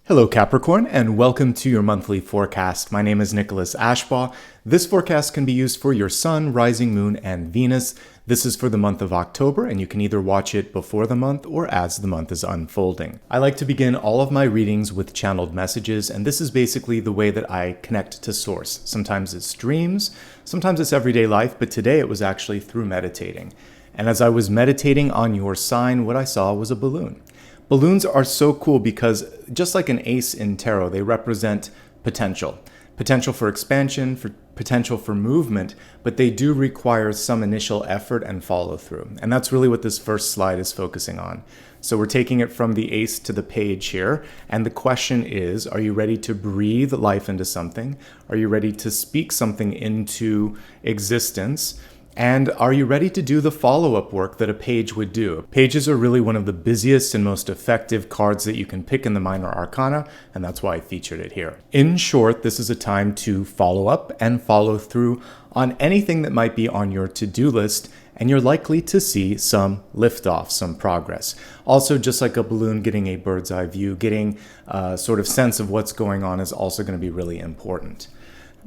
Hello Capricorn, and welcome to your monthly forecast. My name is Nicholas Ashbaugh. This forecast can be used for your Sun, Rising Moon, and Venus. This is for the month of October, and you can either watch it before the month or as the month is unfolding. I like to begin all of my readings with channeled messages, and this is basically the way that I connect to Source. Sometimes it's dreams, sometimes it's everyday life, but today it was actually through meditating. And as I was meditating on your sign, what I saw was a balloon. Balloons are so cool because just like an ace in tarot, they represent potential. Potential for expansion, for potential for movement, but they do require some initial effort and follow through. And that's really what this first slide is focusing on. So we're taking it from the ace to the page here. And the question is, are you ready to breathe life into something? Are you ready to speak something into existence? And are you ready to do the follow-up work that a page would do? Pages are really one of the busiest and most effective cards that you can pick in the minor arcana, and that's why I featured it here. In short, this is a time to follow up and follow through on anything that might be on your to-do list, and you're likely to see some liftoff, some progress. Also, just like a balloon, getting a bird's eye view, getting a sort of sense of what's going on is also going to be really important.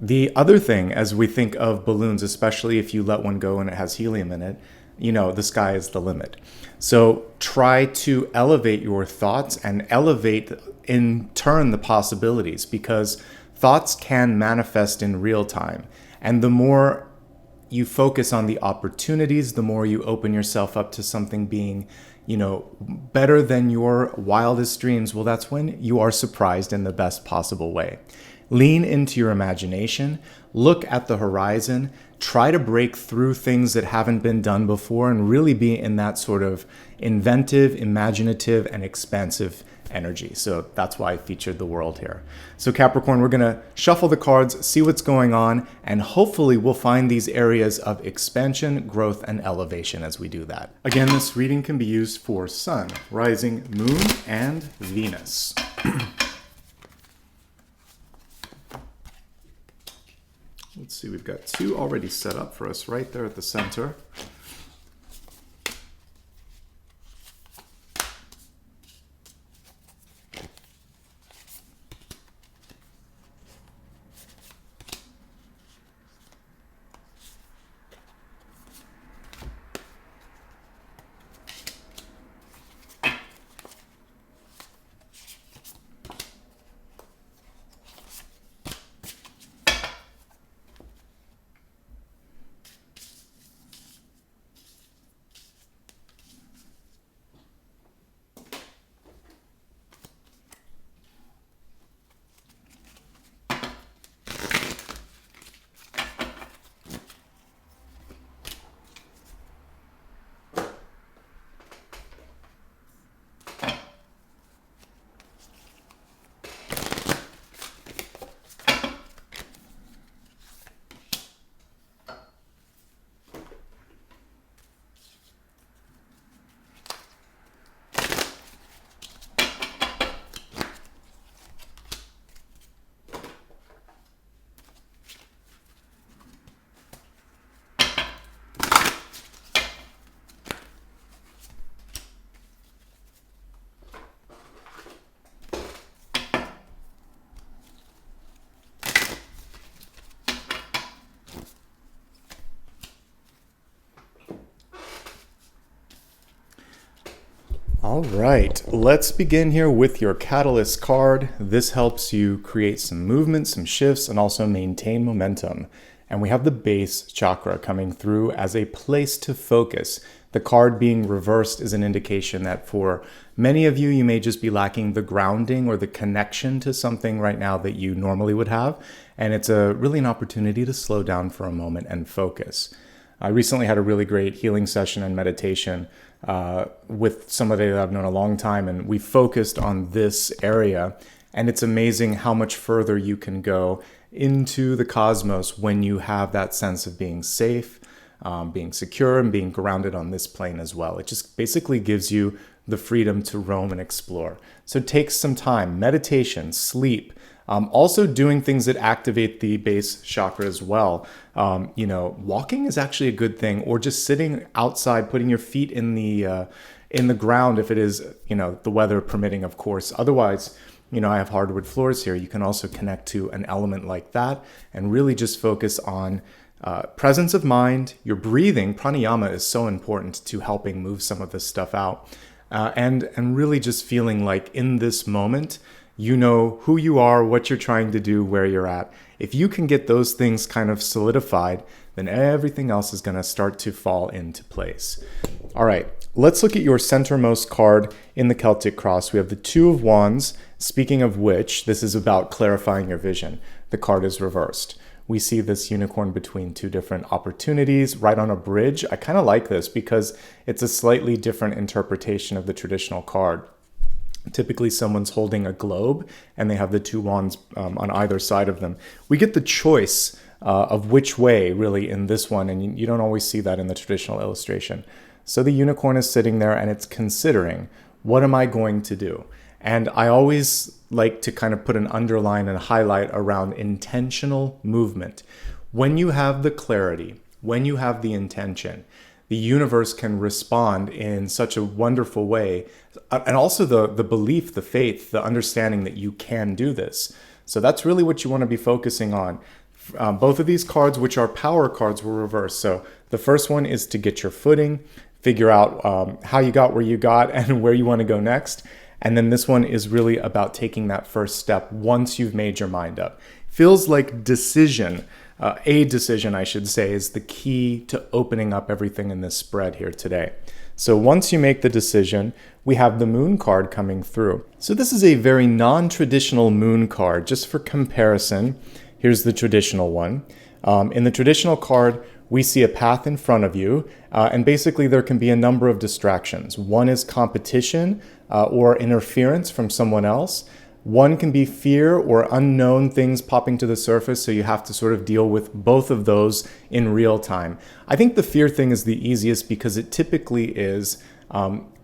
The other thing, as we think of balloons, especially if you let one go and it has helium in it, you know, the sky is the limit. So try to elevate your thoughts and elevate in turn the possibilities, because thoughts can manifest in real time. And the more you focus on the opportunities, the more you open yourself up to something being, better than your wildest dreams. Well, that's when you are surprised in the best possible way. Lean into your imagination, look at the horizon, try to break through things that haven't been done before, and really be in that sort of inventive, imaginative, and expansive energy. So that's why I featured the world here. So Capricorn, we're going to shuffle the cards, see what's going on, and hopefully we'll find these areas of expansion, growth, and elevation as we do that. Again, this reading can be used for Sun, Rising, Moon, and Venus. Let's see, we've got two already set up for us right there at the center. All right, let's begin here with your Catalyst card. This helps you create some movement, some shifts, and also maintain momentum. And we have the base chakra coming through as a place to focus. The card being reversed is an indication that for many of you, you may just be lacking the grounding or the connection to something right now that you normally would have. And it's really an opportunity to slow down for a moment and focus. I recently had a really great healing session and meditation with somebody that I've known a long time, and we focused on this area, and it's amazing how much further you can go into the cosmos when you have that sense of being safe, being secure, and being grounded on this plane as well. It just basically gives you the freedom to roam and explore. So take some time, meditation, sleep, also doing things that activate the base chakra as well. Walking is actually a good thing, or just sitting outside, putting your feet in the ground if it is, the weather permitting, of course. Otherwise, I have hardwood floors here. You can also connect to an element like that and really just focus on presence of mind. Your breathing, pranayama, is so important to helping move some of this stuff out. And really just feeling like in this moment, you know who you are, what you're trying to do, where you're at. If you can get those things kind of solidified, then everything else is going to start to fall into place. All right, let's look at your centermost card in the Celtic Cross. We have the Two of Wands, speaking of which, this is about clarifying your vision. The card is reversed. We see this unicorn between two different opportunities right on a bridge. I kind of like this because it's a slightly different interpretation of the traditional card. Typically, someone's holding a globe and they have the two wands on either side of them. We get the choice of which way, really, in this one, and you don't always see that in the traditional illustration. So the unicorn is sitting there and it's considering, what am I going to do? And I always like to kind of put an underline and highlight around intentional movement. When you have the clarity, when you have the intention, the universe can respond in such a wonderful way. And also the belief, the faith, the understanding that you can do this. So that's really what you want to be focusing on. Both of these cards, which are power cards, were reversed. So the first one is to get your footing, figure out how you got where you got and where you want to go next. And then this one is really about taking that first step once you've made your mind up. Feels like decision, a decision, I should say, is the key to opening up everything in this spread here today. So once you make the decision, we have the moon card coming through. So this is a very non-traditional moon card. Just for comparison, here's the traditional one. In the traditional card, we see a path in front of you, and basically there can be a number of distractions. One is competition or interference from someone else. One can be fear or unknown things popping to the surface, so you have to sort of deal with both of those in real time. I think the fear thing is the easiest because it typically is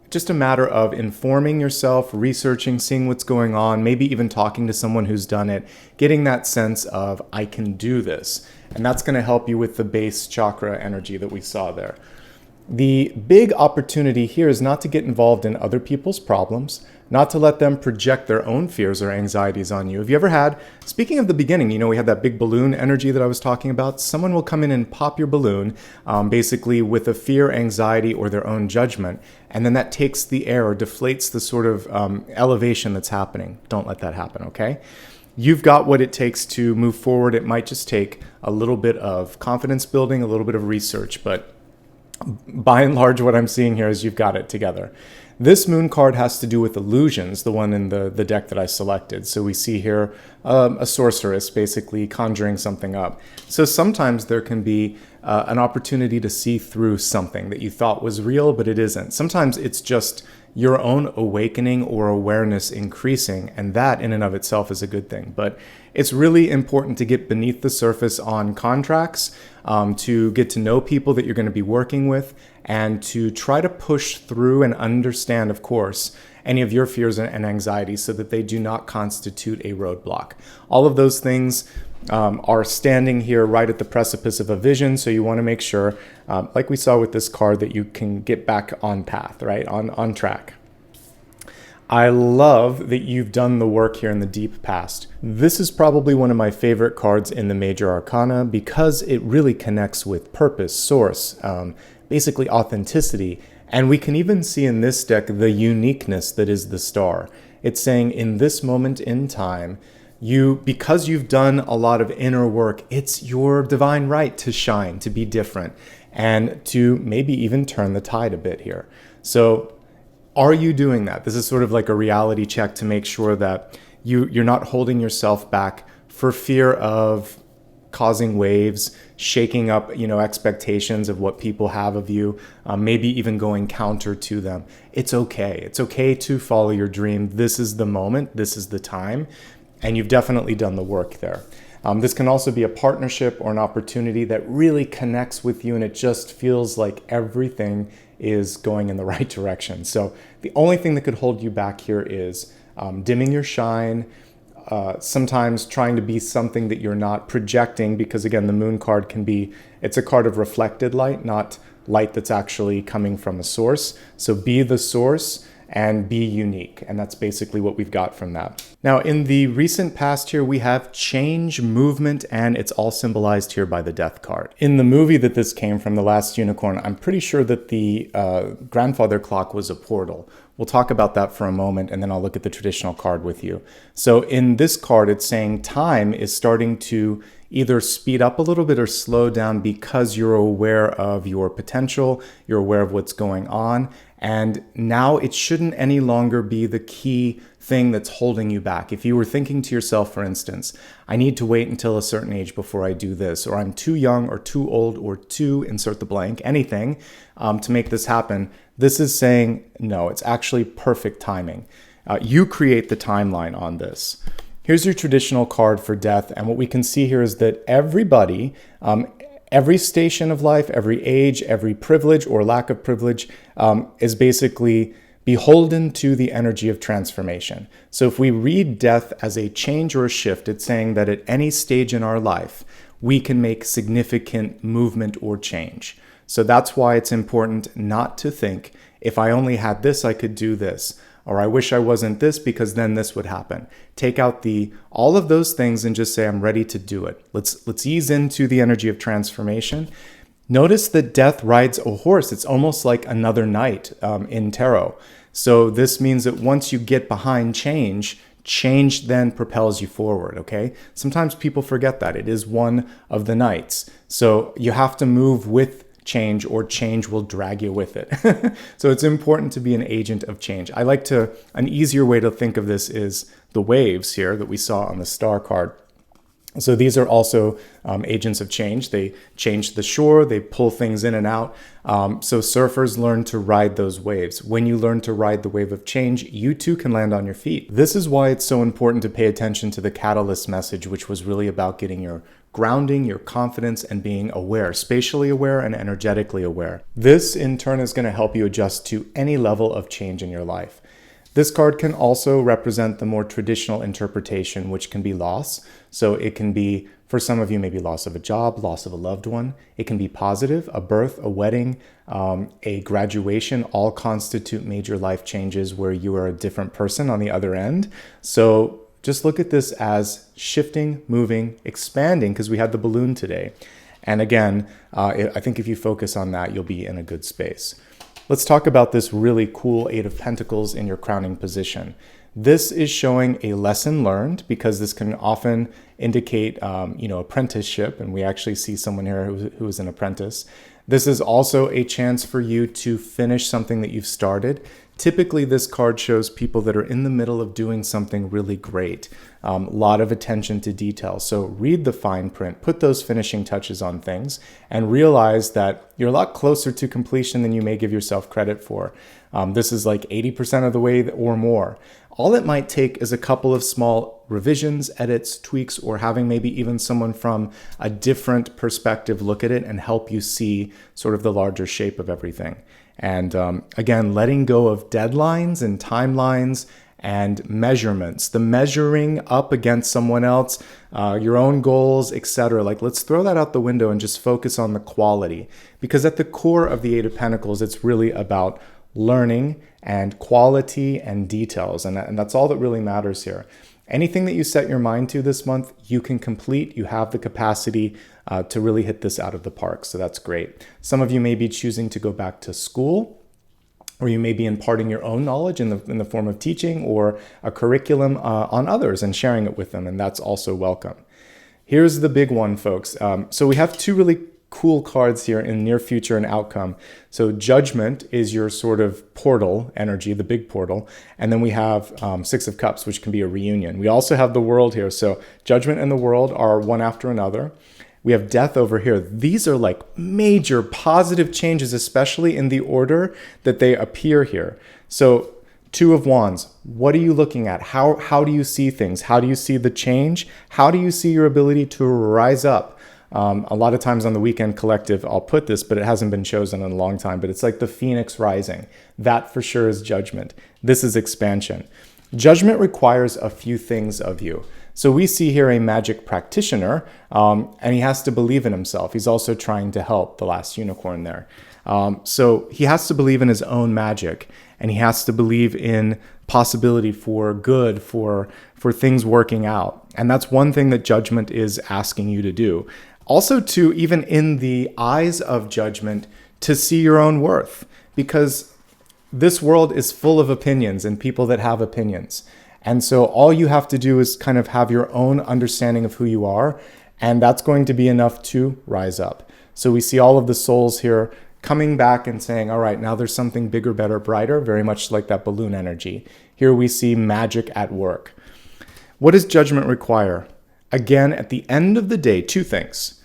just a matter of informing yourself, researching, seeing what's going on, maybe even talking to someone who's done it, getting that sense of, I can do this. And that's going to help you with the base chakra energy that we saw there. The big opportunity here is not to get involved in other people's problems, not to let them project their own fears or anxieties on you. Have you ever had, speaking of the beginning, we had that big balloon energy that I was talking about. Someone will come in and pop your balloon, basically with a fear, anxiety, or their own judgment. And then that takes the air or deflates the sort of elevation that's happening. Don't let that happen, okay? You've got what it takes to move forward. It might just take a little bit of confidence building, a little bit of research, but by and large, what I'm seeing here is you've got it together. This moon card has to do with illusions, the one in the deck that I selected. So we see here a sorceress basically conjuring something up. So sometimes there can be an opportunity to see through something that you thought was real, but it isn't. Sometimes it's just your own awakening or awareness increasing, and that in and of itself is a good thing. But it's really important to get beneath the surface on contracts, to get to know people that you're going to be working with, and to try to push through and understand, of course, any of your fears and anxieties so that they do not constitute a roadblock. All of those things are standing here right at the precipice of a vision, so you want to make sure, like we saw with this card, that you can get back on path, right, on track. I love that you've done the work here in the deep past. This is probably one of my favorite cards in the Major Arcana because it really connects with purpose, source, basically authenticity. And we can even see in this deck the uniqueness that is the star. It's saying in this moment in time, because you've done a lot of inner work, it's your divine right to shine, to be different, and to maybe even turn the tide a bit here. So are you doing that? This is sort of like a reality check to make sure that you're not holding yourself back for fear of causing waves, shaking up, expectations of what people have of you, maybe even going counter to them. It's okay. It's okay to follow your dream. This is the moment. This is the time. And you've definitely done the work there. This can also be a partnership or an opportunity that really connects with you, and it just feels like everything is going in the right direction. So the only thing that could hold you back here is dimming your shine, sometimes trying to be something that you're not, projecting, because again, the moon card it's a card of reflected light, not light that's actually coming from a source. So be the source and be unique. And that's basically what we've got from that. Now, in the recent past here, we have change, movement, and it's all symbolized here by the Death card. In the movie that this came from, The Last Unicorn, I'm pretty sure that the grandfather clock was a portal. We'll talk about that for a moment, and then I'll look at the traditional card with you. So in this card, it's saying time is starting to either speed up a little bit or slow down because you're aware of your potential, you're aware of what's going on, and now it shouldn't any longer be the key thing that's holding you back. If you were thinking to yourself, for instance, I need to wait until a certain age before I do this, or I'm too young or too old or too, insert the blank, anything to make this happen, this is saying, no, it's actually perfect timing. You create the timeline on this. Here's your traditional card for death. And what we can see here is that everybody, every station of life, every age, every privilege or lack of privilege is basically beholden to the energy of transformation. So if we read death as a change or a shift, it's saying that at any stage in our life, we can make significant movement or change. So that's why it's important not to think, if I only had this, I could do this. Or I wish I wasn't this because then this would happen. Take out all of those things and just say, I'm ready to do it. Let's ease into the energy of transformation. Notice that death rides a horse. It's almost like another knight in tarot. So this means that once you get behind change then propels you forward, okay? Sometimes people forget that. It is one of the knights. So you have to move with change or change will drag you with it. So it's important to be an agent of change. An easier way to think of this is the waves here that we saw on the star card. So these are also agents of change. They change the shore, they pull things in and out. So surfers learn to ride those waves. When you learn to ride the wave of change, you too can land on your feet. This is why it's so important to pay attention to the catalyst message, which was really about getting your grounding, your confidence, and being aware, spatially aware and energetically aware. This in turn is going to help you adjust to any level of change in your life. This card can also represent the more traditional interpretation, which can be loss. So it can be, for some of you, maybe loss of a job, loss of a loved one. It can be positive, a birth, a wedding, a graduation, all constitute major life changes where you are a different person on the other end. So just look at this as shifting, moving, expanding, because we had the balloon today. And again, I think if you focus on that, you'll be in a good space. Let's talk about this really cool Eight of Pentacles in your crowning position. This is showing a lesson learned because this can often indicate, apprenticeship. And we actually see someone here who is an apprentice. This is also a chance for you to finish something that you've started. Typically, this card shows people that are in the middle of doing something really great. A lot of attention to detail. So read the fine print, put those finishing touches on things, and realize that you're a lot closer to completion than you may give yourself credit for. This is like 80% of the way or more. All it might take is a couple of small revisions, edits, tweaks, or having maybe even someone from a different perspective look at it and help you see sort of the larger shape of everything. And again, letting go of deadlines and timelines and measurements, the measuring up against someone else, your own goals, etc. Like, let's throw that out the window and just focus on the quality. Because at the core of the Eight of Pentacles, it's really about learning and quality and details. And that's all that really matters here. Anything that you set your mind to this month, you can complete. You have the capacity to really hit this out of the park. So that's great. Some of you may be choosing to go back to school, or you may be imparting your own knowledge in the form of teaching or a curriculum on others and sharing it with them. And that's also welcome. Here's the big one, folks. So we have two really cool cards here in near future and outcome. So Judgment is your sort of portal energy, the big portal. And then we have Six of Cups, which can be a reunion. We also have the World here. So Judgment and the World are one after another. We have Death over here. These are like major positive changes, especially in the order that they appear here. So Two of Wands, what are you looking at? How do you see things? How do you see the change? How do you see your ability to rise up? A lot of times on the Weekend Collective, I'll put this, but it hasn't been chosen in a long time, but it's like the Phoenix rising. That for sure is Judgment. This is expansion. Judgment requires a few things of you. So we see here a magic practitioner, and he has to believe in himself. He's also trying to help the last unicorn there. So he has to believe in his own magic, and he has to believe in possibility for good, for things working out. And that's one thing that judgment is asking you to do. Also, to even in the eyes of judgment, to see your own worth, because this world is full of opinions and people that have opinions. And so all you have to do is kind of have your own understanding of who you are, and that's going to be enough to rise up. So we see all of the souls here coming back and saying, all right, now there's something bigger, better, brighter, very much like that balloon energy. Here we see magic at work. What does judgment require? Again, at the end of the day, two things.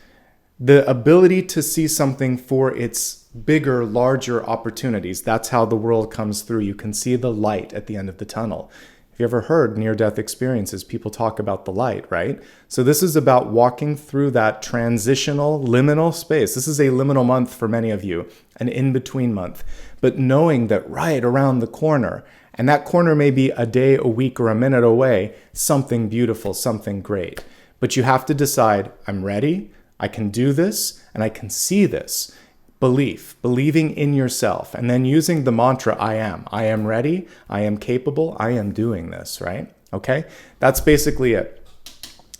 The ability to see something for its bigger, larger opportunities. That's how the world comes through. You can see the light at the end of the tunnel. Have you ever heard near-death experiences? People talk about the light, right? So this is about walking through that transitional, liminal space. This is a liminal month for many of you, an in-between month. But knowing that right around the corner, and that corner may be a day, a week, or a minute away, something beautiful, something great. But you have to decide, I'm ready, I can do this, and I can see this. Believing in yourself, and then using the mantra, I am ready, I am capable, I am doing this, right? Okay, that's basically it.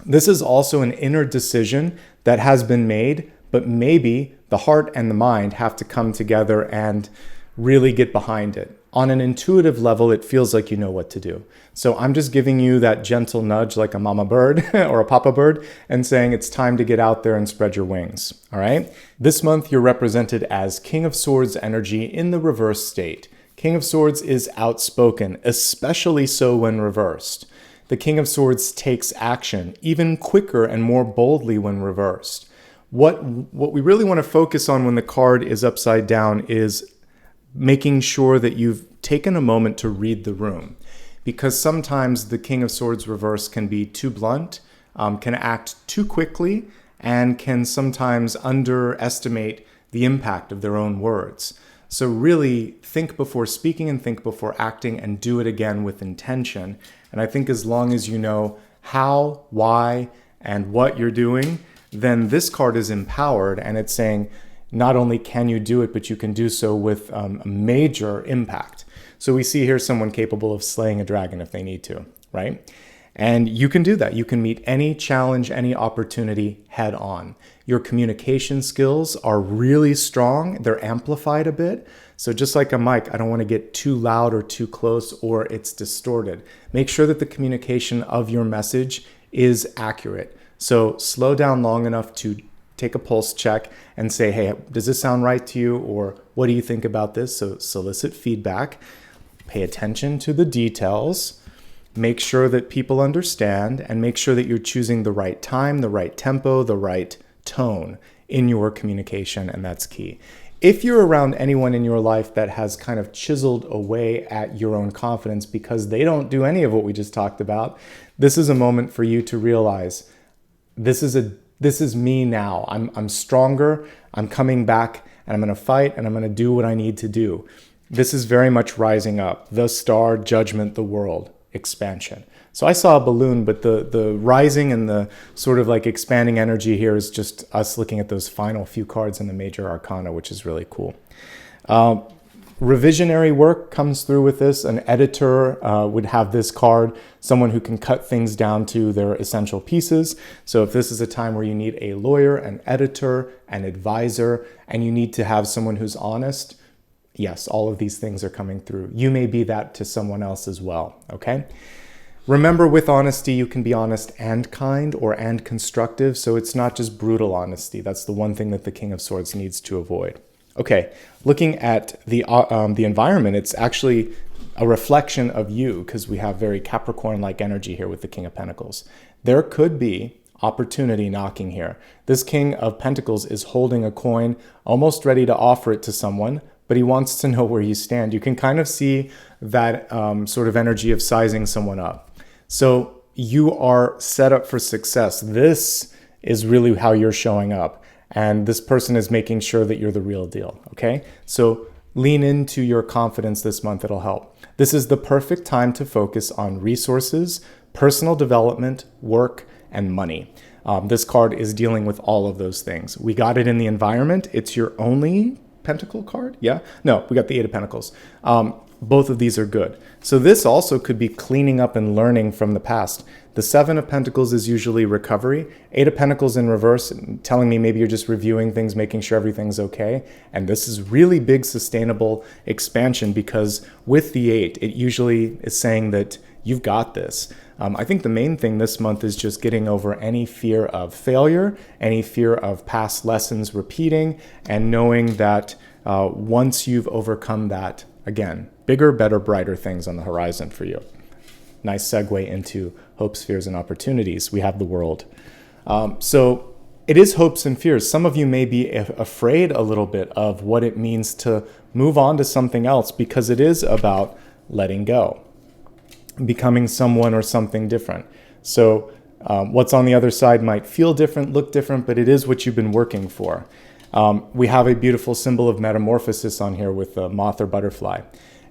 This is also an inner decision that has been made, but maybe the heart and the mind have to come together and really get behind it. On an intuitive level, it feels like you know what to do. So I'm just giving you that gentle nudge like a mama bird or a papa bird and saying it's time to get out there and spread your wings, all right? This month, you're represented as King of Swords energy in the reverse state. King of Swords is outspoken, especially so when reversed. The King of Swords takes action even quicker and more boldly when reversed. What we really want to focus on when the card is upside down is making sure that you've taken a moment to read the room, because sometimes the King of Swords reverse can be too blunt, can act too quickly, and can sometimes underestimate the impact of their own words. So really think before speaking and think before acting, and do it again with intention. And I think as long as you know how, why, and what you're doing, then this card is empowered, and it's saying, not only can you do it, but you can do so with a major impact. So we see here someone capable of slaying a dragon if they need to, right? And you can do that. You can meet any challenge, any opportunity head on. Your communication skills are really strong. They're amplified a bit. So just like a mic, I don't want to get too loud or too close or it's distorted. Make sure that the communication of your message is accurate. So slow down long enough to take a pulse check and say, hey, does this sound right to you? Or what do you think about this? So solicit feedback, pay attention to the details, make sure that people understand, and make sure that you're choosing the right time, the right tempo, the right tone in your communication, and that's key. If you're around anyone in your life that has kind of chiseled away at your own confidence because they don't do any of what we just talked about, this is a moment for you to realize this is me now. I'm stronger, I'm coming back, and I'm going to fight, and I'm going to do what I need to do. This is very much rising up. The star, judgment, the world, expansion. So I saw a balloon, but the rising and the sort of like expanding energy here is just us looking at those final few cards in the major arcana, which is really cool. Revisionary work comes through with this. An editor would have this card, someone who can cut things down to their essential pieces. So if this is a time where you need a lawyer, an editor, an advisor, and you need to have someone who's honest, yes, all of these things are coming through. You may be that to someone else as well, okay? Remember, with honesty, you can be honest and kind and constructive, so it's not just brutal honesty. That's the one thing that the King of Swords needs to avoid. Okay, looking at the environment, it's actually a reflection of you, because we have very Capricorn-like energy here with the King of Pentacles. There could be opportunity knocking here. This King of Pentacles is holding a coin, almost ready to offer it to someone, but he wants to know where you stand. You can kind of see that sort of energy of sizing someone up. So you are set up for success. This is really how you're showing up. And this person is making sure that you're the real deal, okay? So lean into your confidence this month, it'll help. This is the perfect time to focus on resources, personal development, work, and money. This card is dealing with all of those things. We got it in the environment. It's your only Pentacle card? Yeah? No, we got the Eight of Pentacles. Both of these are good. So this also could be cleaning up and learning from the past. The Seven of Pentacles is usually recovery. Eight of Pentacles in reverse, telling me maybe you're just reviewing things, making sure everything's okay. And this is really big, sustainable expansion, because with the Eight, it usually is saying that you've got this. I think the main thing this month is just getting over any fear of failure, any fear of past lessons repeating, and knowing that once you've overcome that, again, bigger, better, brighter things on the horizon for you. Nice segue into hopes, fears, and opportunities. We have the world. So it is hopes and fears. Some of you may be afraid a little bit of what it means to move on to something else, because it is about letting go, becoming someone or something different. So what's on the other side might feel different, look different, but it is what you've been working for. We have a beautiful symbol of metamorphosis on here with a moth or butterfly.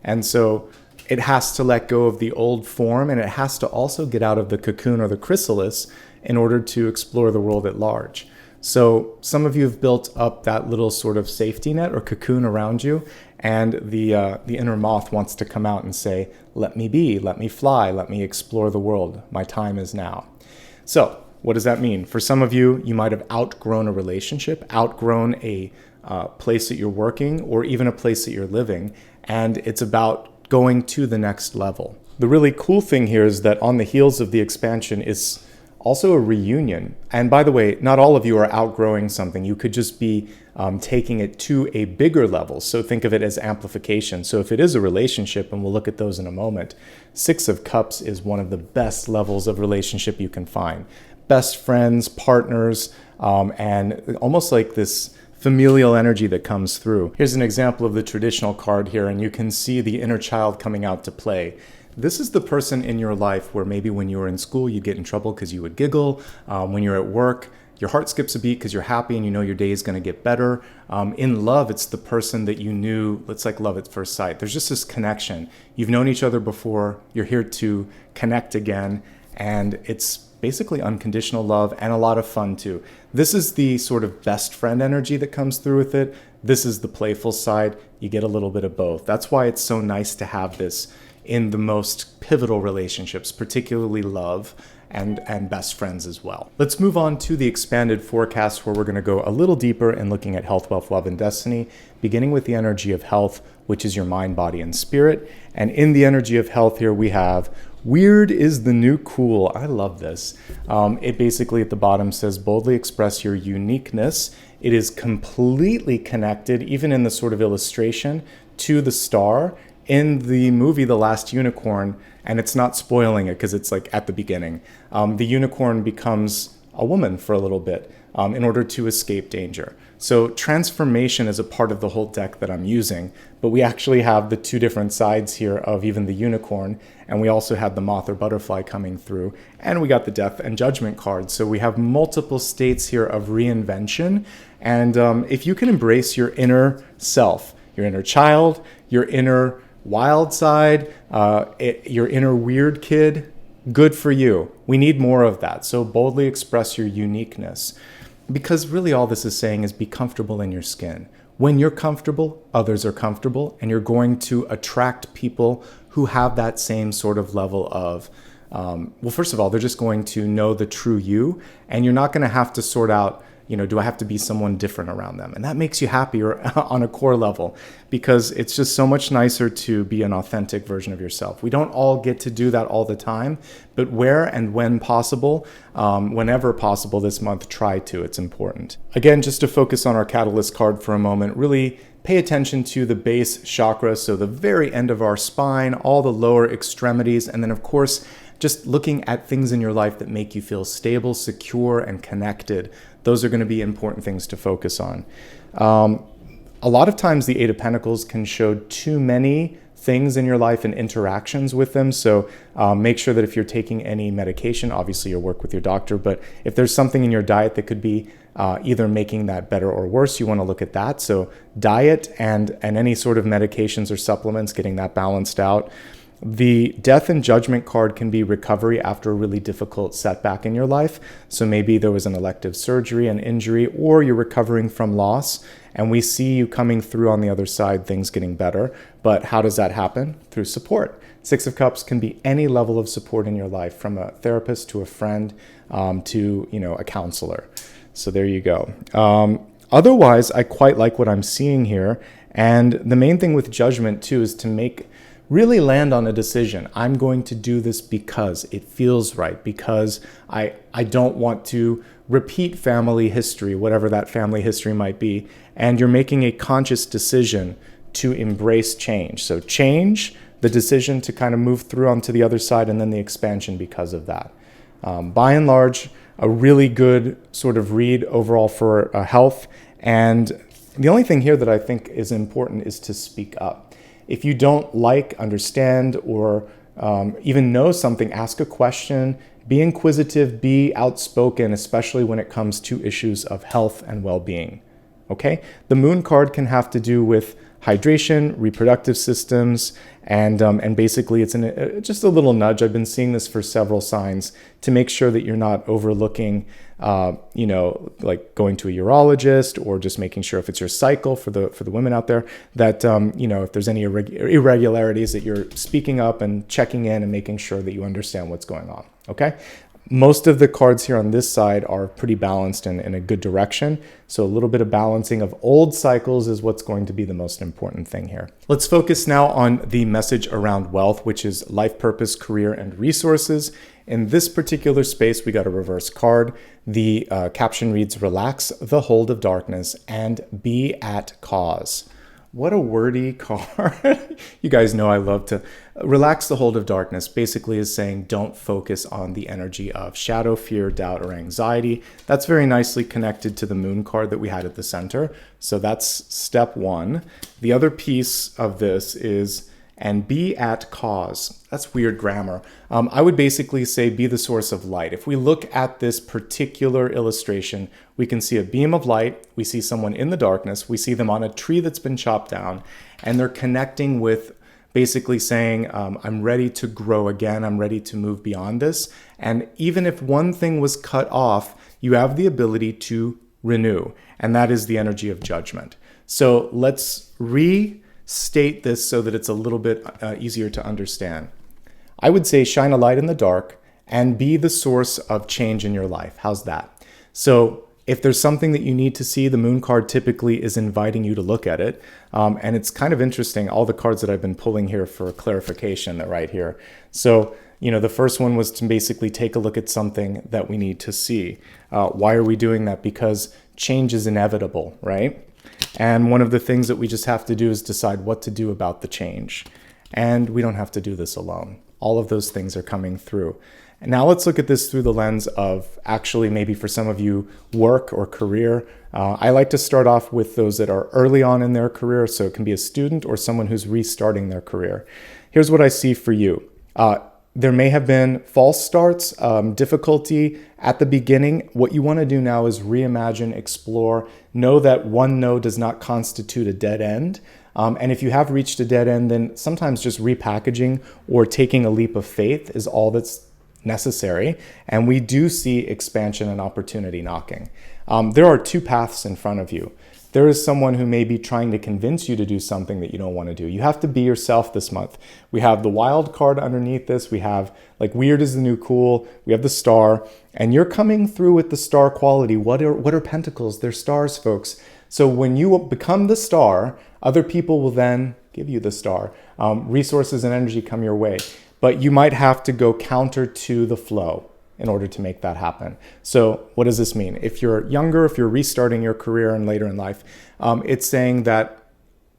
And so it has to let go of the old form, and it has to also get out of the cocoon or the chrysalis in order to explore the world at large. So some of you have built up that little sort of safety net or cocoon around you, and the inner moth wants to come out and say, let me be, let me fly, let me explore the world. My time is now. So what does that mean? For some of you, you might have outgrown a relationship, outgrown a place that you're working, or even a place that you're living, and it's about going to the next level. The really cool thing here is that on the heels of the expansion is also a reunion. And by the way, not all of you are outgrowing something. You could just be taking it to a bigger level. So think of it as amplification. So if it is a relationship, and we'll look at those in a moment, Six of Cups is one of the best levels of relationship you can find. Best friends, partners, and almost like this familial energy that comes through. Here's an example of the traditional card here, and you can see the inner child coming out to play. This is the person in your life where maybe when you were in school, you'd get in trouble because you would giggle. When you're at work, your heart skips a beat because you're happy and you know your day is going to get better. In love, it's the person that you knew, it's like love at first sight. There's just this connection. You've known each other before, you're here to connect again, and it's basically unconditional love and a lot of fun too. This is the sort of best friend energy that comes through with it. This is the playful side. You get a little bit of both. That's why it's so nice to have this in the most pivotal relationships, particularly love and best friends as well. Let's move on to the expanded forecast, where we're going to go a little deeper in looking at health, wealth, love, and destiny, beginning with the energy of health, which is your mind, body, and spirit. And in the energy of health here, we have weird is the new cool. I love this. It basically at the bottom says, boldly express your uniqueness. It is completely connected, even in the sort of illustration, to the star in the movie The Last Unicorn, and it's not spoiling it because it's like at the beginning. The unicorn becomes a woman for a little bit in order to escape danger. So transformation is a part of the whole deck that I'm using, but we actually have the two different sides here of even the unicorn, and we also had the moth or butterfly coming through, and we got the death and judgment card. So we have multiple states here of reinvention, and if you can embrace your inner self, your inner child, your inner wild side, your inner weird kid, good for you. We need more of that. So boldly express your uniqueness. Because really all this is saying is be comfortable in your skin. When you're comfortable, others are comfortable, and you're going to attract people who have that same sort of level of, well, first of all, they're just going to know the true you, and you're not going to have to sort out, do I have to be someone different around them? And that makes you happier on a core level, because it's just so much nicer to be an authentic version of yourself. We don't all get to do that all the time, but where and when possible, whenever possible this month, try to. It's important. Again, just to focus on our catalyst card for a moment, really pay attention to the base chakra, so the very end of our spine, all the lower extremities, and then of course, just looking at things in your life that make you feel stable, secure, and connected. Those are going to be important things to focus on. A lot of times the Eight of Pentacles can show too many things in your life and interactions with them. So make sure that if you're taking any medication, obviously you'll work with your doctor, but if there's something in your diet that could be either making that better or worse, you want to look at that. So diet and any sort of medications or supplements, getting that balanced out. The Death and Judgment card can be recovery after a really difficult setback in your life. So maybe there was an elective surgery, an injury, or you're recovering from loss, and we see you coming through on the other side, things getting better. But how does that happen? Through support. Six of Cups can be any level of support in your life, from a therapist to a friend to a counselor. So there you go. Otherwise, I quite like what I'm seeing here. And the main thing with Judgment too is to really land on a decision. I'm going to do this because it feels right, because I don't want to repeat family history, whatever that family history might be. And you're making a conscious decision to embrace change. So change, the decision to kind of move through onto the other side, and then the expansion because of that. By and large, a really good sort of read overall for health. And the only thing here that I think is important is to speak up. If you don't understand, or even know something, ask a question, be inquisitive, be outspoken, especially when it comes to issues of health and well-being. Okay? The Moon card can have to do with hydration, reproductive systems, and basically it's just a little nudge. I've been seeing this for several signs to make sure that you're not overlooking, like going to a urologist, or just making sure if it's your cycle for the women out there that, if there's any irregularities, that you're speaking up and checking in and making sure that you understand what's going on. Okay. Most of the cards here on this side are pretty balanced and in a good direction. So a little bit of balancing of old cycles is what's going to be the most important thing here. Let's focus now on the message around wealth, which is life purpose, career, and resources. In this particular space, we got a reverse card. The caption reads, "Relax the hold of darkness and be at cause." What a wordy card. You guys know I love to relax the hold of darkness. Basically is saying don't focus on the energy of shadow, fear, doubt, or anxiety. That's very nicely connected to the Moon card that we had at the center. So that's step one. The other piece of this is, and be at cause. That's weird grammar. I would basically say be the source of light. If we look at this particular illustration, we can see a beam of light. We see someone in the darkness. We see them on a tree that's been chopped down, and they're connecting with basically saying, I'm ready to grow again. I'm ready to move beyond this. And even if one thing was cut off, you have the ability to renew, and that is the energy of judgment. So let's restate this so that it's a little bit easier to understand. I would say shine a light in the dark and be the source of change in your life. How's that? So if there's something that you need to see, the Moon card typically is inviting you to look at it. And it's kind of interesting, all the cards that I've been pulling here for clarification, they're right here. So, the first one was to basically take a look at something that we need to see. Why are we doing that? Because change is inevitable, right? And one of the things that we just have to do is decide what to do about the change. And we don't have to do this alone. All of those things are coming through. And now let's look at this through the lens of actually maybe for some of you work or career. I like to start off with those that are early on in their career. So it can be a student or someone who's restarting their career. Here's what I see for you. There may have been false starts, difficulty at the beginning. What you want to do now is reimagine, explore, know that one no does not constitute a dead end. And if you have reached a dead end, then sometimes just repackaging or taking a leap of faith is all that's necessary. And we do see expansion and opportunity knocking. There are two paths in front of you. There is someone who may be trying to convince you to do something that you don't want to do. You have to be yourself this month. We have the Wild card underneath this. We have like weird is the new cool. We have the Star, and you're coming through with the Star quality. What are Pentacles? They're stars, folks. So when you become the Star, other people will then give you the Star. Resources and energy come your way, but you might have to go counter to the flow in order to make that happen. So what does this mean? If you're younger, if you're restarting your career and later in life, it's saying that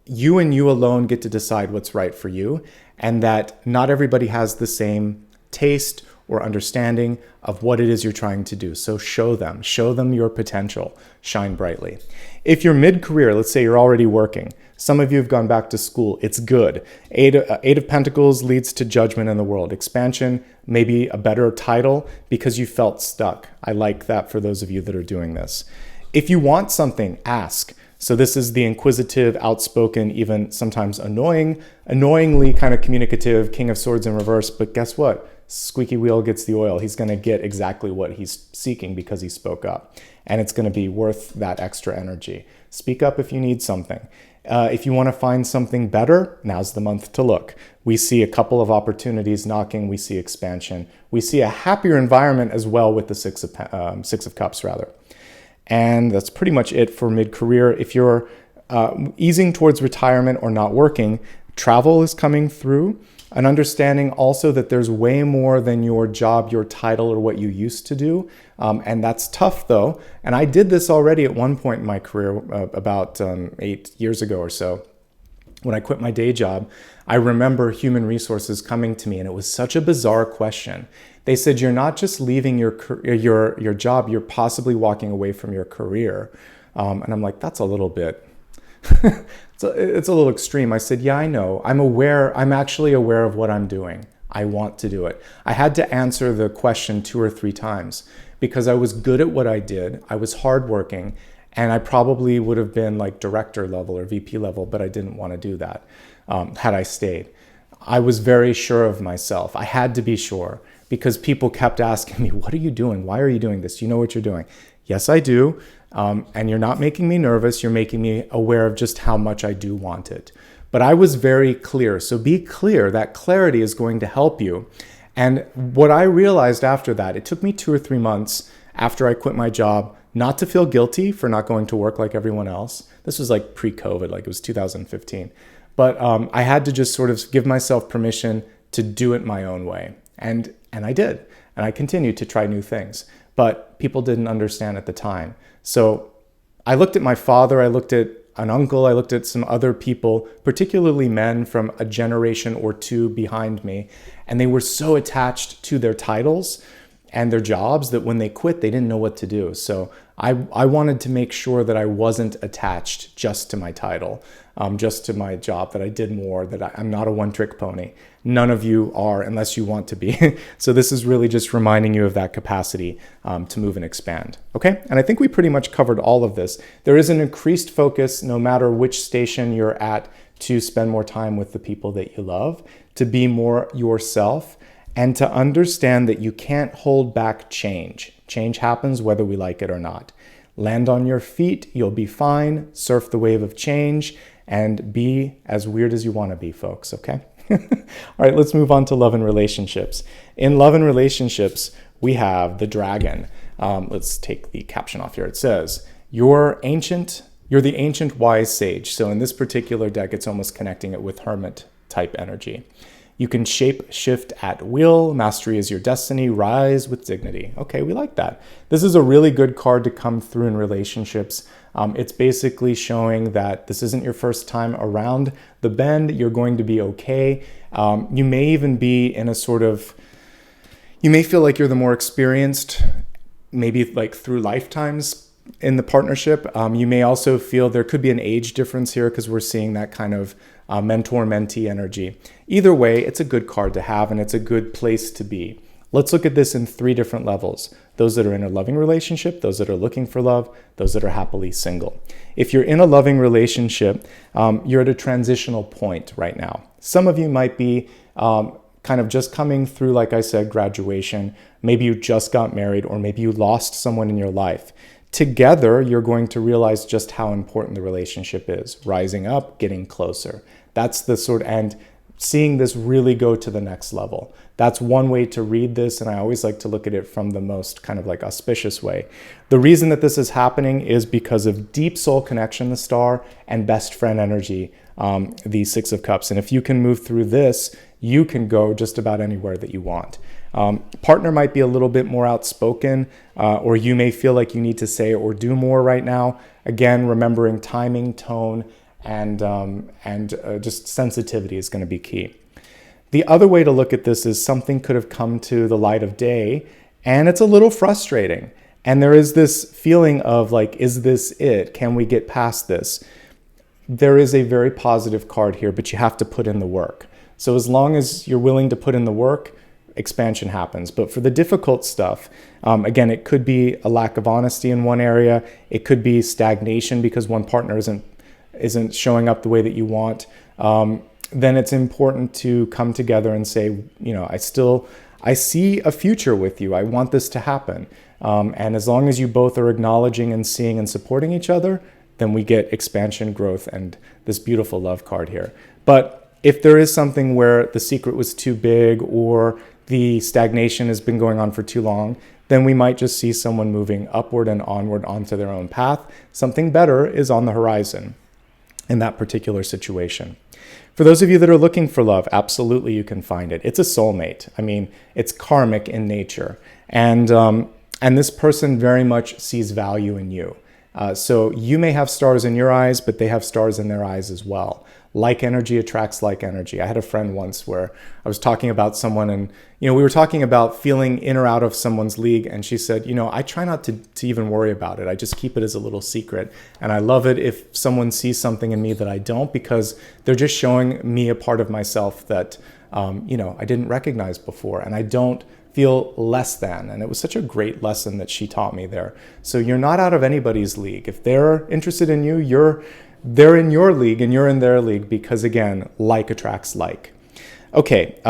you and you alone get to decide what's right for you, and that not everybody has the same taste or understanding of what it is you're trying to do. So show them your potential, shine brightly. If you're mid-career, let's say you're already working, some of you have gone back to school, it's good. Eight of Pentacles leads to judgment in the world. Expansion, maybe a better title because you felt stuck. I like that for those of you that are doing this. If you want something, ask. So this is the inquisitive, outspoken, even sometimes annoyingly kind of communicative King of Swords in reverse. But guess what? Squeaky wheel gets the oil. He's going to get exactly what he's seeking because he spoke up. And it's going to be worth that extra energy. Speak up if you need something. If you want to find something better, now's the month to look. We see a couple of opportunities knocking. We see expansion. We see a happier environment as well with the Six of Cups, rather. And that's pretty much it for mid-career. If you're easing towards retirement or not working, travel is coming through. An understanding also that there's way more than your job, your title, or what you used to do. And that's tough though. And I did this already at one point in my career about 8 years ago or so. When I quit my day job, I remember human resources coming to me, and it was such a bizarre question. They said, you're not just leaving your job, you're possibly walking away from your career. And I'm like, that's a little bit, it's a little extreme. I said, yeah, I know. I'm actually aware of what I'm doing. I want to do it. I had to answer the question 2 or 3 times because I was good at what I did. I was hardworking, and I probably would have been like director level or VP level, but I didn't want to do that had I stayed. I was very sure of myself. I had to be sure because people kept asking me, what are you doing? Why are you doing this? Do you know what you're doing? Yes, I do. And you're not making me nervous. You're making me aware of just how much I do want it. But I was very clear. So be clear. That clarity is going to help you. And what I realized after that, it took me 2 or 3 months after I quit my job not to feel guilty for not going to work like everyone else. This was like pre-COVID, like it was 2015. But I had to just sort of give myself permission to do it my own way. And I did. And I continued to try new things. But people didn't understand at the time. So I looked at my father, I looked at an uncle, I looked at some other people, particularly men from a generation or 2 behind me, and they were so attached to their titles and their jobs that when they quit, they didn't know what to do. So I wanted to make sure that I wasn't attached just to my title, just to my job, that I did more, that I'm not a one-trick pony. None of you are unless you want to be. So this is really just reminding you of that capacity to move and expand. Okay, and I think we pretty much covered all of this. There is an increased focus, no matter which station you're at, to spend more time with the people that you love, to be more yourself, and to understand that you can't hold back change. Change happens whether we like it or not. Land on your feet, you'll be fine, surf the wave of change, and be as weird as you want to be, folks, okay? All right, let's move on to love and relationships. In love and relationships, we have the dragon. Let's take the caption off here. It says, you're the ancient wise sage. So in this particular deck, it's almost connecting it with hermit type energy. You can shape shift at will. Mastery is your destiny. Rise with dignity. Okay, we like that. This is a really good card to come through in relationships. It's basically showing that this isn't your first time around the bend. You're going to be okay. You may even be in a sort of, you may feel like you're the more experienced, maybe like through lifetimes in the partnership. You may also feel there could be an age difference here because we're seeing that kind of mentor-mentee energy. Either way, it's a good card to have and it's a good place to be. Let's look at this in 3 different levels. Those that are in a loving relationship, those that are looking for love, those that are happily single. If you're in a loving relationship, you're at a transitional point right now. Some of you might be kind of just coming through, like I said, graduation. Maybe you just got married, or maybe you lost someone in your life. Together, you're going to realize just how important the relationship is. Rising up, getting closer. That's the sort, and seeing this really go to the next level. That's one way to read this, and I always like to look at it from the most kind of like auspicious way. The reason that this is happening is because of deep soul connection, the star, and best friend energy, the 6 of Cups. And if you can move through this, you can go just about anywhere that you want. Partner might be a little bit more outspoken, or you may feel like you need to say or do more right now. Again, remembering timing, tone, and just sensitivity is going to be key. The other way to look at this is something could have come to the light of day, and it's a little frustrating. And there is this feeling of like, is this it? Can we get past this? There is a very positive card here, but you have to put in the work. So as long as you're willing to put in the work, expansion happens. But for the difficult stuff, again, it could be a lack of honesty in one area. It could be stagnation because one partner isn't showing up the way that you want. Then it's important to come together and say, I see a future with you. I want this to happen. And as long as you both are acknowledging and seeing and supporting each other, then we get expansion, growth, and this beautiful love card here. But if there is something where the secret was too big or the stagnation has been going on for too long, then we might just see someone moving upward and onward onto their own path. Something better is on the horizon in that particular situation. For those of you that are looking for love, absolutely you can find it. It's a soulmate. I mean, it's karmic in nature. And this person very much sees value in you. So you may have stars in your eyes, but they have stars in their eyes as well. Like energy attracts like energy. I had a friend once where I was talking about someone and, we were talking about feeling in or out of someone's league. And she said, I try not to even worry about it. I just keep it as a little secret. And I love it if someone sees something in me that I don't, because they're just showing me a part of myself that, I didn't recognize before. And I don't feel less than. And it was such a great lesson that she taught me there. So you're not out of anybody's league. If they're interested in you, they're in your league and you're in their league, because again, like attracts like. Okay,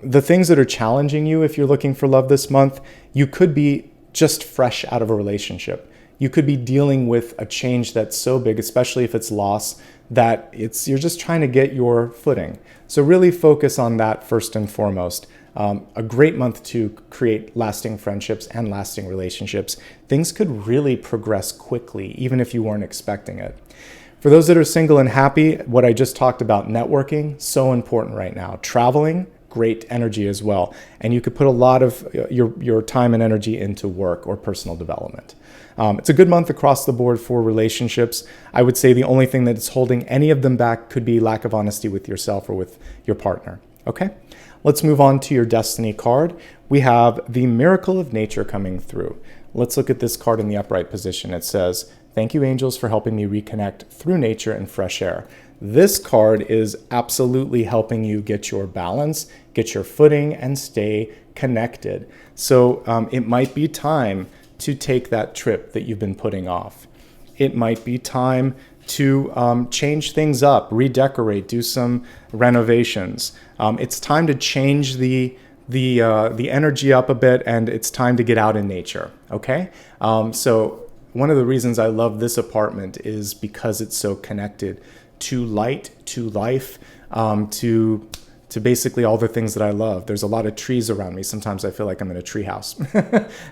the things that are challenging you if you're looking for love this month, you could be just fresh out of a relationship. You could be dealing with a change that's so big, especially if it's loss, that you're just trying to get your footing. So really focus on that first and foremost. A great month to create lasting friendships and lasting relationships. Things could really progress quickly, even if you weren't expecting it. For those that are single and happy, what I just talked about, networking, so important right now. Traveling, great energy as well. And you could put a lot of your time and energy into work or personal development. It's a good month across the board for relationships. I would say the only thing that's holding any of them back could be lack of honesty with yourself or with your partner. Okay? Let's move on to your destiny card. We have the miracle of nature coming through. Let's look at this card in the upright position. It says, "Thank you, angels, for helping me reconnect through nature and fresh air." This card is absolutely helping you get your balance, get your footing, and stay connected. So it might be time to take that trip that you've been putting off. It might be time to change things up, redecorate, do some renovations. It's time to change the energy up a bit, and it's time to get out in nature. Okay, so one of the reasons I love this apartment is because it's so connected to light, to life, to basically all the things that I love. There's a lot of trees around me. Sometimes I feel like I'm in a tree house.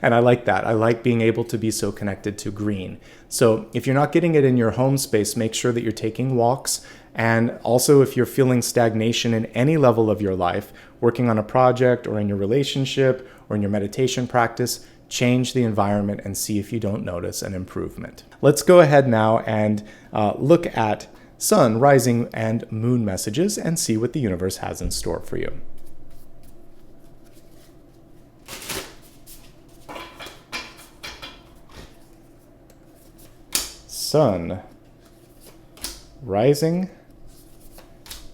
And I like that. I like being able to be so connected to green. So if you're not getting it in your home space, make sure that you're taking walks. And also, if you're feeling stagnation in any level of your life, working on a project or in your relationship or in your meditation practice, change the environment and see if you don't notice an improvement. Let's go ahead now and look at sun, rising, and moon messages and see what the universe has in store for you. Sun, rising,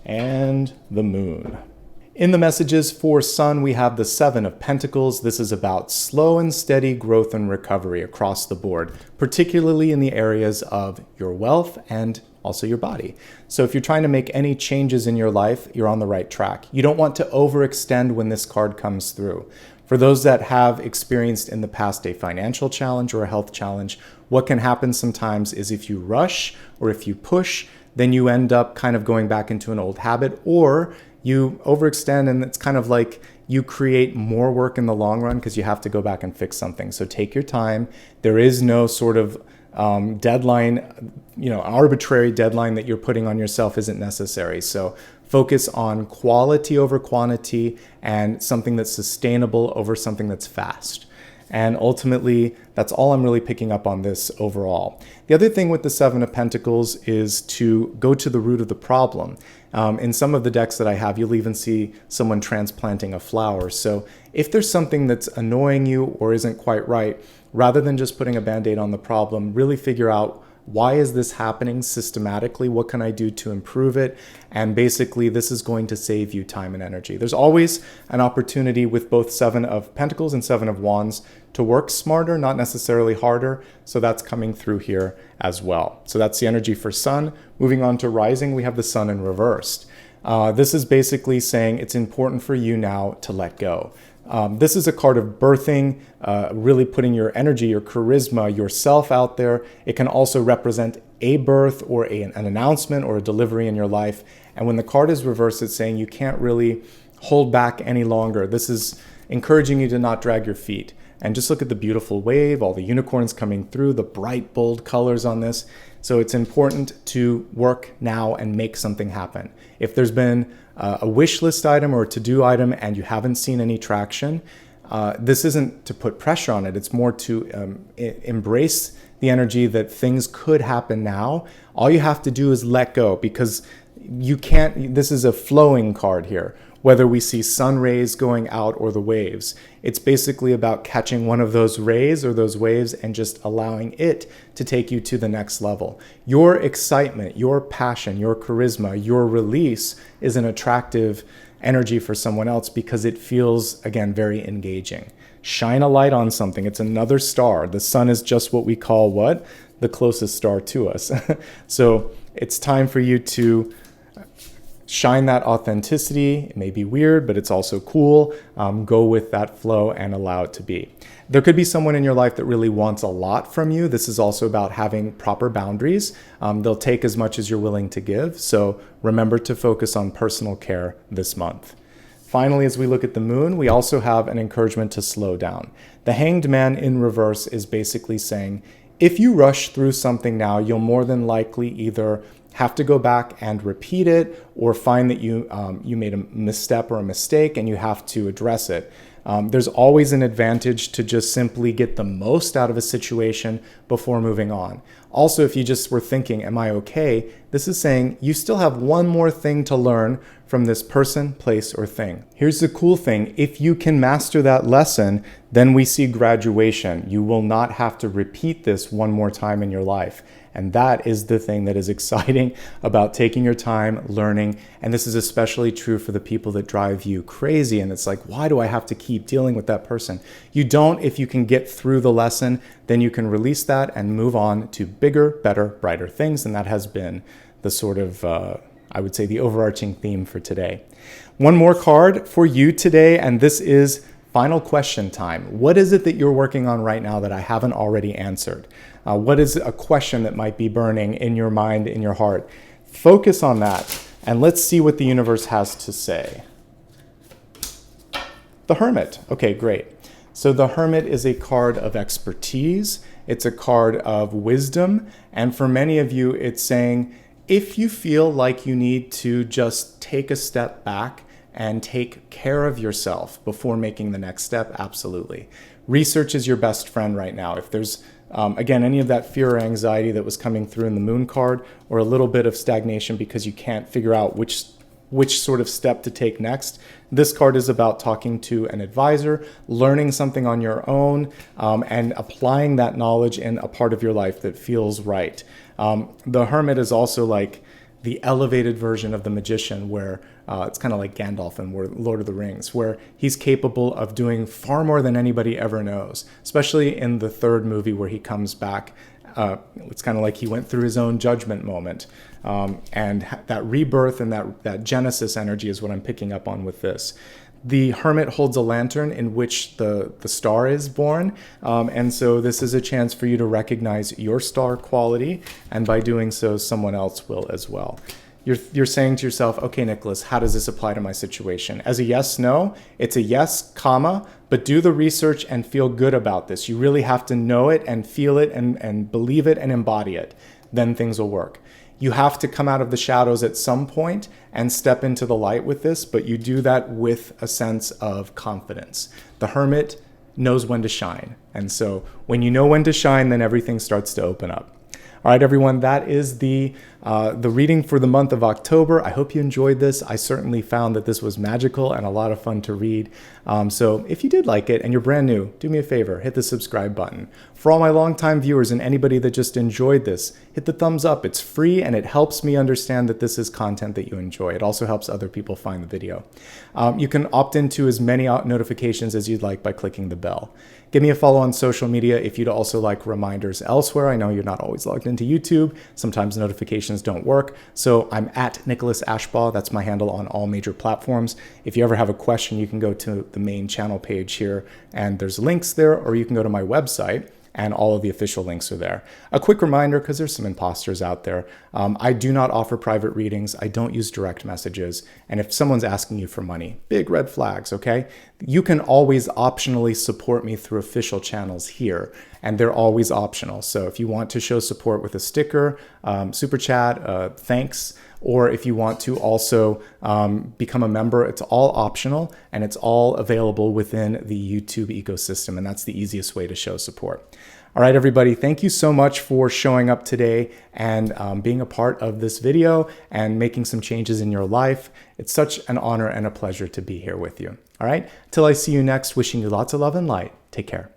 and the moon. In the messages for Sun, we have the Seven of Pentacles. This is about slow and steady growth and recovery across the board, particularly in the areas of your wealth and also your body. So if you're trying to make any changes in your life, you're on the right track. You don't want to overextend when this card comes through. For those that have experienced in the past a financial challenge or a health challenge, what can happen sometimes is if you rush or if you push, then you end up kind of going back into an old habit, or you overextend and it's kind of like you create more work in the long run because you have to go back and fix something. So take your time. There is no sort of deadline, arbitrary deadline that you're putting on yourself isn't necessary. So focus on quality over quantity and something that's sustainable over something that's fast. And ultimately, that's all I'm really picking up on this overall. The other thing with the Seven of Pentacles is to go to the root of the problem. In some of the decks that I have, you'll even see someone transplanting a flower. So if there's something that's annoying you or isn't quite right, rather than just putting a Band-Aid on the problem, really figure out why is this happening systematically? What can I do to improve it? And basically, this is going to save you time and energy. There's always an opportunity with both Seven of Pentacles and Seven of Wands to work smarter, not necessarily harder. So that's coming through here as well. So that's the energy for Sun. Moving on to Rising, we have the Sun in reversed. This is basically saying it's important for you now to let go. This is a card of birthing, really putting your energy, your charisma, yourself out there. It can also represent a birth or an announcement or a delivery in your life. And when the card is reversed, it's saying you can't really hold back any longer. This is encouraging you to not drag your feet. And just look at the beautiful wave, all the unicorns coming through, the bright, bold colors on this. So it's important to work now and make something happen. If there's been a wish list item or a to-do item and you haven't seen any traction, this isn't to put pressure on it. It's more to embrace the energy that things could happen now. All you have to do is let go, because you can't, this is a flowing card here. Whether we see sun rays going out or the waves, it's basically about catching one of those rays or those waves and just allowing it to take you to the next level. Your excitement, your passion, your charisma, your release is an attractive energy for someone else because it feels, again, very engaging. Shine a light on something. It's another star. The sun is just what we call what? The closest star to us. So it's time for you to shine that authenticity. It may be weird, but it's also cool. Go with that flow and allow it to be. There could be someone in your life that really wants a lot from you. This is also about having proper boundaries. They'll take as much as you're willing to give. So remember to focus on personal care this month. Finally, as we look at the moon, we also have an encouragement to slow down. The Hanged Man in reverse is basically saying, if you rush through something now, you'll more than likely either have to go back and repeat it, or find that you made a misstep or a mistake and you have to address it. There's always an advantage to just simply get the most out of a situation before moving on. Also, if you just were thinking, am I okay? This is saying you still have one more thing to learn from this person, place, or thing. Here's the cool thing. If you can master that lesson, then we see graduation. You will not have to repeat this one more time in your life. And that is the thing that is exciting about taking your time, learning. And this is especially true for the people that drive you crazy. And it's like, why do I have to keep dealing with that person? You don't. If you can get through the lesson, then you can release that and move on to bigger, better, brighter things. And that has been the sort of, I would say, the overarching theme for today. One more card for you today, and this is final question time. What is it that you're working on right now that I haven't already answered? What is a question that might be burning in your mind, in your heart? Focus on that, and let's see what the universe has to say. The Hermit. Okay, great. So the Hermit is a card of expertise. It's a card of wisdom. And for many of you, it's saying, if you feel like you need to just take a step back and take care of yourself before making the next step, absolutely. Research is your best friend right now. If there's, again, any of that fear or anxiety that was coming through in the Moon card, or a little bit of stagnation because you can't figure out which sort of step to take next, this card is about talking to an advisor, learning something on your own, and applying that knowledge in a part of your life that feels right. The Hermit is also like the elevated version of the Magician, where it's kind of like Gandalf in Lord of the Rings, where he's capable of doing far more than anybody ever knows, especially in the third movie where he comes back. It's kind of like he went through his own judgment moment. And that rebirth and that Genesis energy is what I'm picking up on with this. The Hermit holds a lantern in which the star is born. And so this is a chance for you to recognize your star quality. And by doing so, someone else will as well. You're saying to yourself, okay, Nicholas, how does this apply to my situation? As a yes, no, it's a yes, comma, but do the research and feel good about this. You really have to know it and feel it and believe it and embody it. Then things will work. You have to come out of the shadows at some point and step into the light with this, but you do that with a sense of confidence. The Hermit knows when to shine. And so when you know when to shine, then everything starts to open up. All right, everyone, that is the The reading for the month of October, I hope you enjoyed this. I certainly found that this was magical and a lot of fun to read. So if you did like it and you're brand new, do me a favor, hit the subscribe button. For all my longtime viewers and anybody that just enjoyed this, hit the thumbs up. It's free and it helps me understand that this is content that you enjoy. It also helps other people find the video. You can opt into as many notifications as you'd like by clicking the bell. Give me a follow on social media if you'd also like reminders elsewhere. I know you're not always logged into YouTube. Sometimes notifications don't work. So I'm at Nicholas Ashbaugh. That's my handle on all major platforms. If you ever have a question, you can go to the main channel page here and there's links there, or you can go to my website and all of the official links are there. A quick reminder, because there's some imposters out there, I do not offer private readings. I don't use direct messages. And if someone's asking you for money, big red flags, okay? You can always optionally support me through official channels here, and they're always optional. So if you want to show support with a sticker, super chat, thanks, or if you want to also become a member, it's all optional and it's all available within the YouTube ecosystem. And that's the easiest way to show support. All right, everybody, thank you so much for showing up today and being a part of this video and making some changes in your life. It's such an honor and a pleasure to be here with you. All right, till I see you next, wishing you lots of love and light. Take care.